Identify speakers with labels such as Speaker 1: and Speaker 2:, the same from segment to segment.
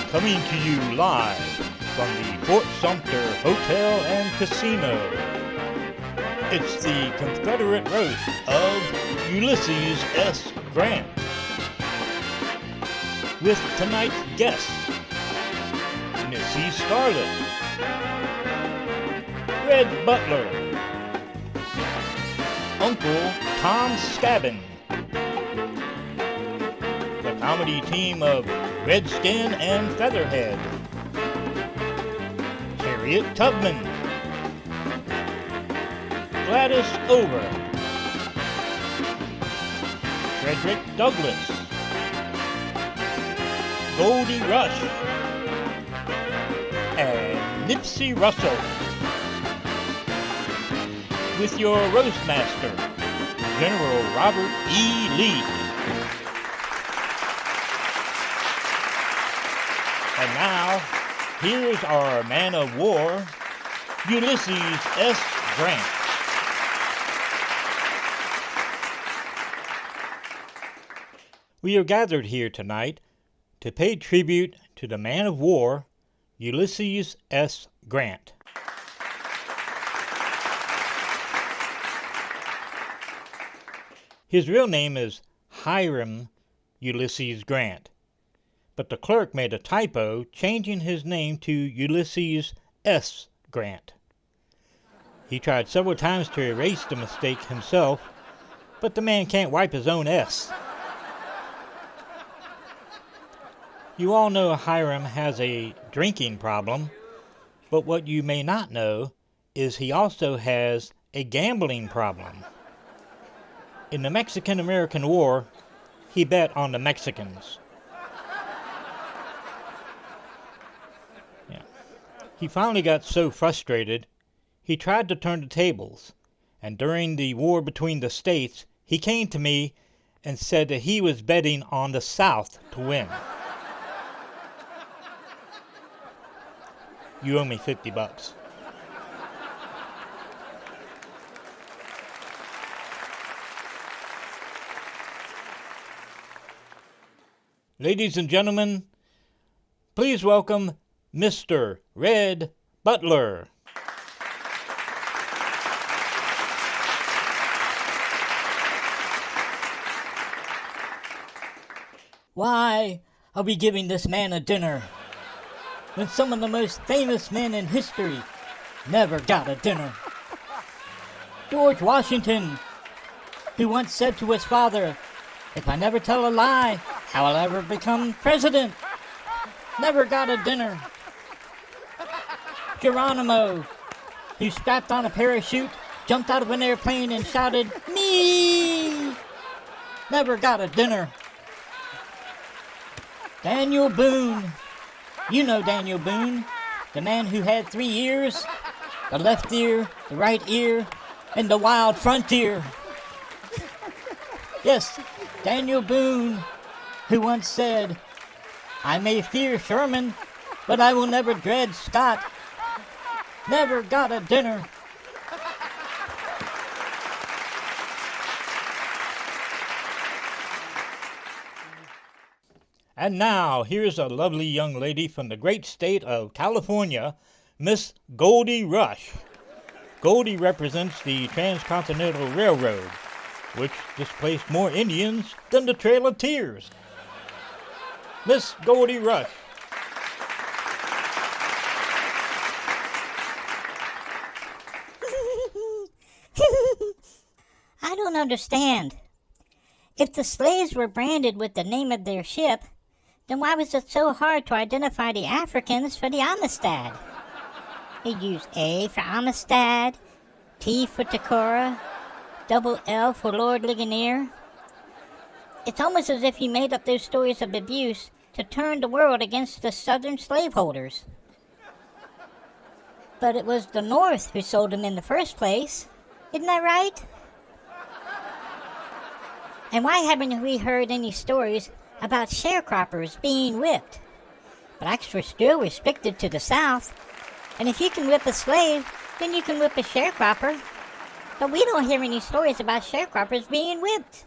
Speaker 1: coming to you live from the Fort Sumter Hotel and Casino. It's the Confederate roast of Ulysses S. Grant. With tonight's guests, Missy Scarlett, Red Butler, Uncle Tom Scabbin, the comedy team of Redskin and Featherhead, Harriet Tubman, Glattus Over, Frederick Douglass, Goldie Rush, and Nipsey Russell. With your roast master, General Robert E. Lee. And now, here's our man of war, Ulysses S. Grant. We are gathered here tonight to pay tribute to the man of war, Ulysses S. Grant. His real name is Hiram Ulysses Grant, but the clerk made a typo, changing his name to Ulysses S. Grant. He tried several times to erase the mistake himself, but the man can't wipe his own S. You all know Hiram has a drinking problem, but what you may not know is he also has a gambling problem. In the Mexican-American War, he bet on the Mexicans. He finally got so frustrated, he tried to turn the tables, and during the war between the states, he came to me and said that he was betting on the South to win. You owe me $50. Ladies and gentlemen, please welcome Mr. Red Butler.
Speaker 2: Why are we giving this man a dinner when some of the most famous men in history never got a dinner? George Washington, who once said to his father, "If I never tell a lie, how will I ever become president?" never got a dinner. Geronimo, who strapped on a parachute, jumped out of an airplane and shouted, "Me!" never got a dinner. Daniel Boone, you know Daniel Boone, the man who had 3 ears, the left ear, the right ear, and the wild front ear. Yes, Daniel Boone, who once said, "I may fear Sherman, but I will never dread Scott," never got a dinner.
Speaker 1: And now, here's a lovely young lady from the great state of California, Miss Goldie Rush. Goldie represents the Transcontinental Railroad, which displaced more Indians than the Trail of Tears. Miss Goldie Rush.
Speaker 3: I don't understand. If the slaves were branded with the name of their ship, then why was it so hard to identify the Africans for the Amistad? They used A for Amistad, T for Takora, double L for Lord Ligonier. It's almost as if he made up those stories of abuse to turn the world against the southern slaveholders. But it was the North who sold them in the first place. Isn't that right? And why haven't we heard any stories about sharecroppers being whipped? Blacks were still restricted to the South, and if you can whip a slave, then you can whip a sharecropper. But we don't hear any stories about sharecroppers being whipped.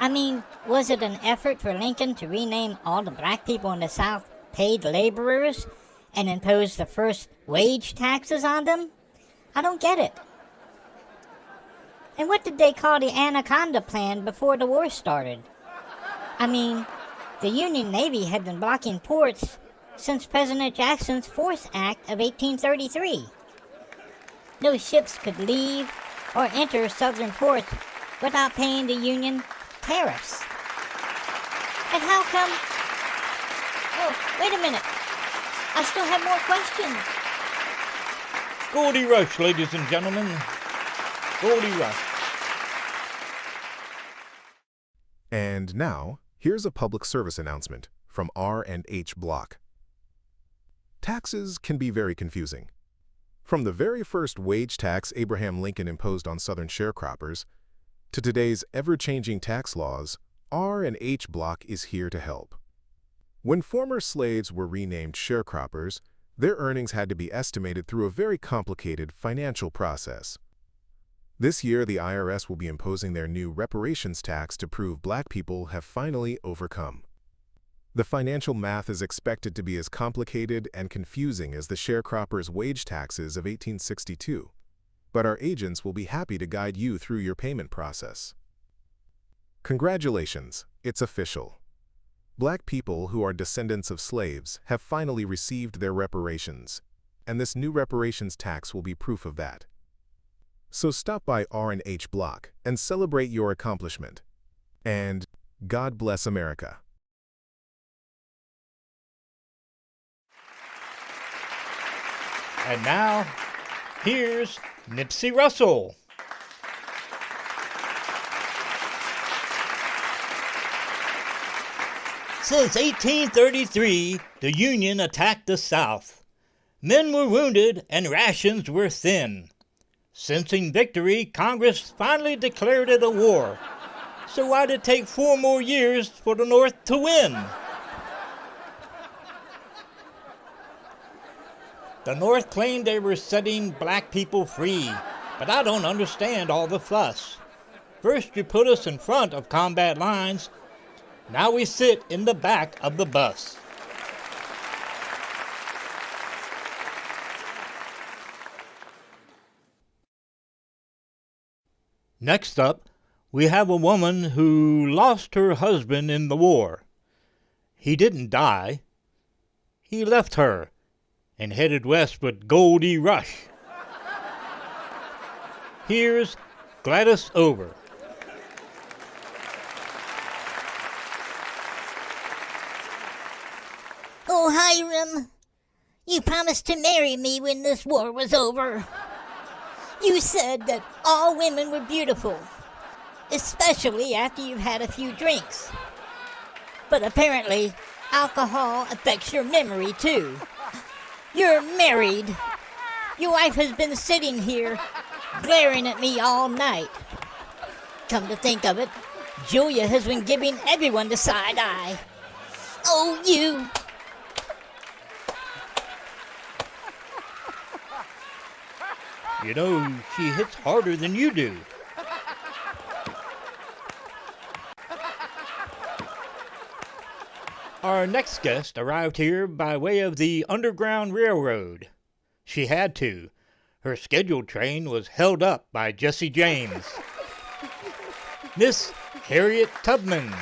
Speaker 3: I mean, was it an effort for Lincoln to rename all the black people in the South paid laborers and impose the first wage taxes on them? I don't get it. And what did they call the Anaconda Plan before the war started? I mean, the Union Navy had been blocking ports since President Jackson's Force Act of 1833. No ships could leave or enter southern ports without paying the Union tariffs. And how come... Oh, wait a minute. I still have more questions.
Speaker 1: Goldie Rush, ladies and gentlemen. Goldie Rush.
Speaker 4: And now, here's a public service announcement from R&H Block. Taxes can be very confusing. From the very first wage tax Abraham Lincoln imposed on Southern sharecroppers to today's ever-changing tax laws, R&H Block is here to help. When former slaves were renamed sharecroppers, their earnings had to be estimated through a very complicated financial process. This year, the IRS will be imposing their new reparations tax to prove black people have finally overcome. The financial math is expected to be as complicated and confusing as the sharecroppers' wage taxes of 1862, but our agents will be happy to guide you through your payment process. Congratulations, it's official. Black people who are descendants of slaves have finally received their reparations, and this new reparations tax will be proof of that. So stop by R&H Block and celebrate your accomplishment. And God bless America.
Speaker 1: And now, here's Nipsey Russell. Since 1833, the Union attacked the South. Men were wounded and rations were thin. Sensing victory, Congress finally declared it a war. So why did it take 4 more years for the North to win? The North claimed they were setting black people free, but I don't understand all the fuss. First you put us in front of combat lines, now we sit in the back of the bus. Next up, we have a woman who lost her husband in the war. He didn't die. He left her and headed west with Goldie Rush. Here's Glattus over.
Speaker 3: Oh, Hiram, you promised to marry me when this war was over. You said that all women were beautiful, especially after you've had a few drinks. But apparently, alcohol affects your memory too. You're married. Your wife has been sitting here, glaring at me all night. Come to think of it, Julia has been giving everyone the side eye. Oh, you!
Speaker 1: You know, she hits harder than you do. Our next guest arrived here by way of the Underground Railroad. She had to. Her scheduled train was held up by Jesse James. Miss Harriet Tubman.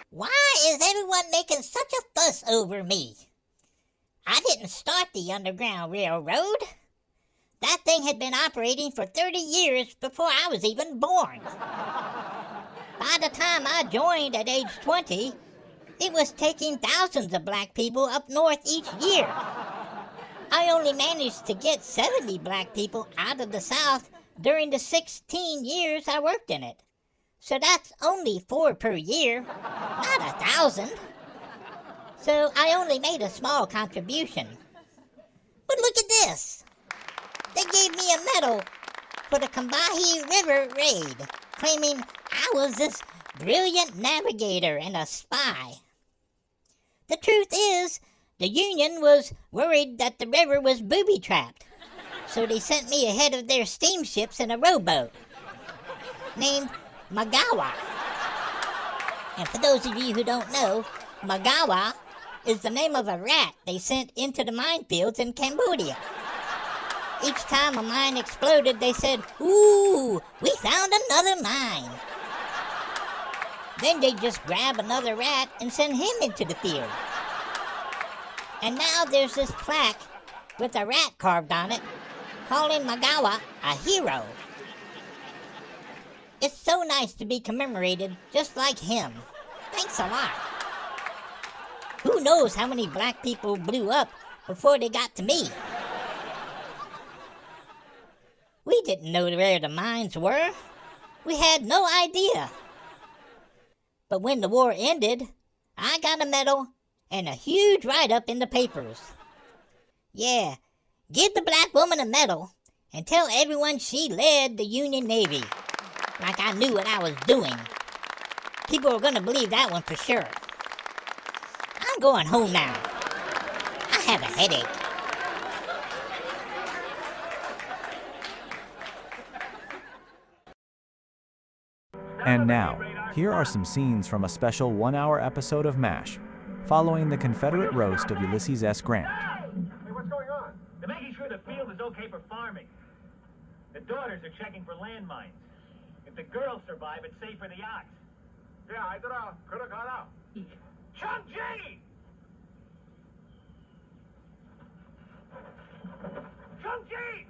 Speaker 3: Why is everyone making such a fuss over me? I didn't start the Underground Railroad. That thing had been operating for 30 years before I was even born. By the time I joined at age 20, it was taking thousands of black people up north each year. I only managed to get 70 black people out of the South during the 16 years I worked in it. So that's only 4 per year, not 1,000. So I only made a small contribution. But look at this. They gave me a medal for the Combahee River raid, claiming I was this brilliant navigator and a spy. The truth is, the Union was worried that the river was booby-trapped. So they sent me ahead of their steamships in a rowboat named Magawa. And for those of you who don't know, Magawa is the name of a rat they sent into the minefields in Cambodia. Each time a mine exploded, they said, "Ooh, we found another mine." Then they'd just grab another rat and send him into the field. And now there's this plaque with a rat carved on it, calling Magawa a hero. It's so nice to be commemorated just like him. Thanks a lot. Who knows how many black people blew up before they got to me? We didn't know where the mines were. We had no idea. But when the war ended, I got a medal and a huge write-up in the papers. Yeah, give the black woman a medal and tell everyone she led the Union Navy. Like I knew what I was doing. People are gonna believe that one for sure. I'm going home now. I have a headache.
Speaker 5: And now, here are some scenes from a special 1-hour episode of MASH, following the Confederate roast of Ulysses S. Grant.
Speaker 6: Hey, what's going on? They're making sure the field is okay for farming. The daughters are checking for landmines. If the girls survive, it's safe for the ox. Yeah, I could have got out. Chung-Ji! Chung-Ji!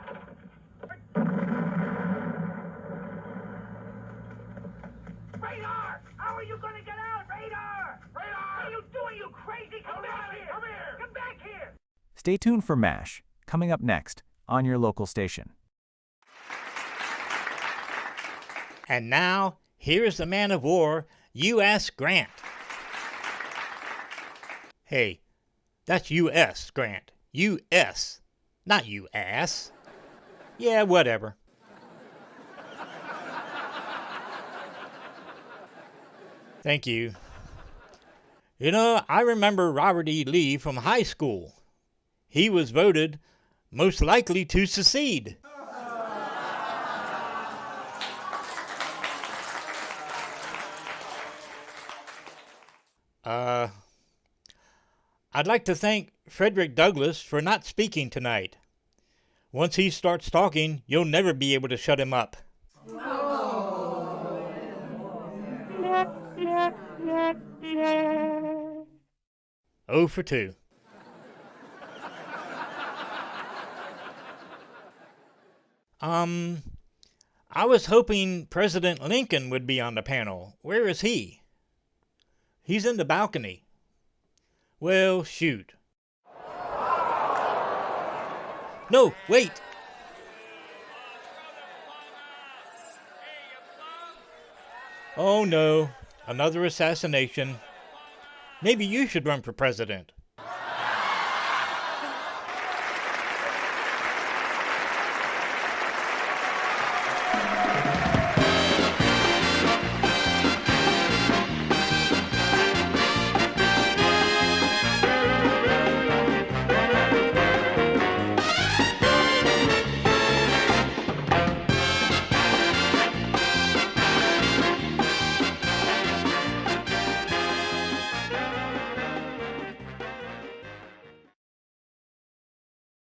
Speaker 6: Radar! How are you gonna get out? Radar! Radar! What are you doing, you crazy? Come back here! Come here! Come back here!
Speaker 5: Stay tuned for MASH, coming up next on your local station.
Speaker 1: And now, here's the man of war, U.S. Grant. Hey, that's U.S. Grant. U.S., not you ass. Yeah, whatever. Thank you. You know, I remember Robert E. Lee from high school. He was voted most likely to secede. I'd like to thank Frederick Douglass for not speaking tonight. Once he starts talking, you'll never be able to shut him up. 0 for 2. I was hoping President Lincoln would be on the panel. Where is he? He's in the balcony. Well, shoot. No, wait. Oh no, another assassination. Maybe you should run for president.